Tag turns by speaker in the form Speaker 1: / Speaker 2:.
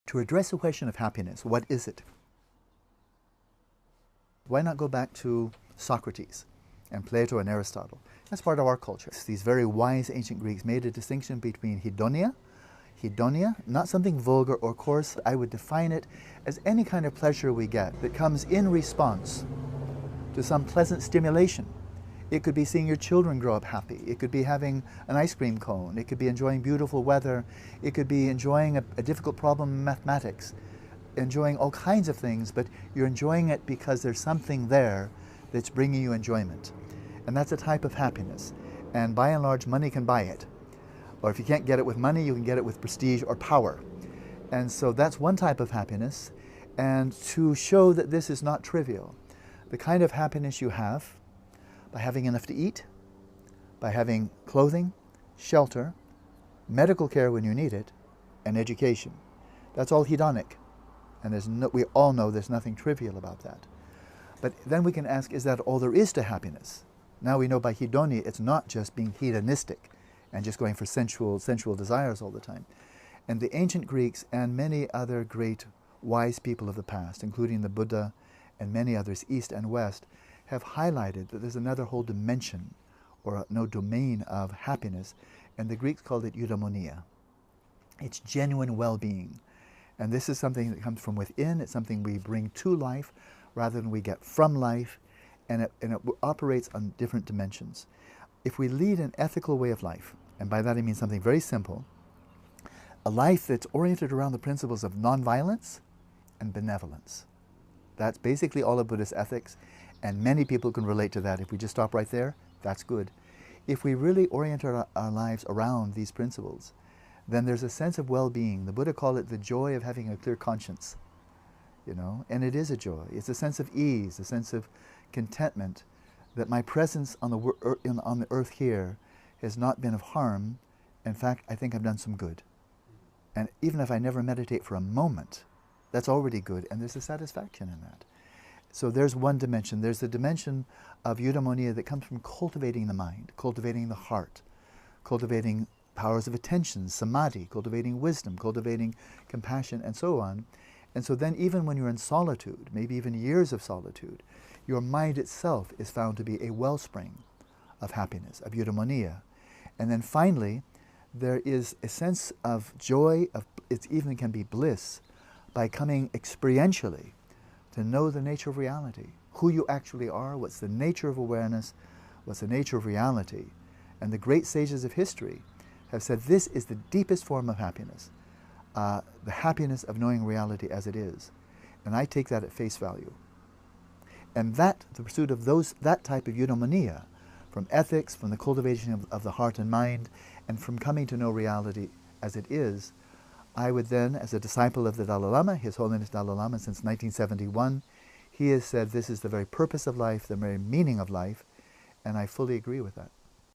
Speaker 1: To address the question of happiness, what is it? Why not go back to Socrates and Plato and Aristotle? That's part of our culture. These very wise ancient Greeks made a distinction between hedonia, not something vulgar or coarse. I would define it as any kind of pleasure we get that comes in response to some pleasant stimulation. It could be seeing your children grow up happy. It could be having an ice cream cone. It could be enjoying beautiful weather. It could be enjoying a difficult problem in mathematics, enjoying all kinds of things, but you're enjoying it because there's something there that's bringing you enjoyment. And that's a type of happiness. And by and large, money can buy it. Or if you can't get it with money, you can get it with prestige or power. And so that's one type of happiness. And to show that this is not trivial, the kind of happiness you have by having enough to eat, by having clothing, shelter, medical care when you need it, and education. That's all hedonic. And we all know there's nothing trivial about that. But then we can ask, is that all there is to happiness? Now we know by hedonia, it's not just being hedonistic and just going for sensual desires all the time. And the ancient Greeks and many other great wise people of the past, including the Buddha and many others, East and West, have highlighted that there's another whole dimension or no domain of happiness, and the Greeks called it eudaimonia. It's genuine well-being. And this is something that comes from within. It's something we bring to life rather than we get from life, and it operates on different dimensions. If we lead an ethical way of life, and by that I mean something very simple, a life that's oriented around the principles of nonviolence and benevolence. That's basically all of Buddhist ethics, and many people can relate to that. If we just stop right there, that's good. If we really orient our lives around these principles, then there's a sense of well-being. The Buddha called it the joy of having a clear conscience, you know, and it is a joy. It's a sense of ease, a sense of contentment that my presence on the earth here has not been of harm. In fact, I think I've done some good. And even if I never meditate for a moment, that's already good, and there's a satisfaction in that. So there's one dimension. There's the dimension of eudaimonia that comes from cultivating the mind, cultivating the heart, cultivating powers of attention, samadhi, cultivating wisdom, cultivating compassion, and so on. And so then even when you're in solitude, maybe even years of solitude, your mind itself is found to be a wellspring of happiness, of eudaimonia. And then finally, there is a sense of joy, it even can be bliss, by coming experientially to know the nature of reality, who you actually are, what's the nature of awareness, what's the nature of reality. And the great sages of history have said this is the deepest form of happiness, the happiness of knowing reality as it is. And I take that at face value. And that, the pursuit of that type of eudaimonia, from ethics, from the cultivation of the heart and mind, and from coming to know reality as it is, I would then, as a disciple of the Dalai Lama, His Holiness Dalai Lama since 1971, he has said this is the very purpose of life, the very meaning of life, and I fully agree with that.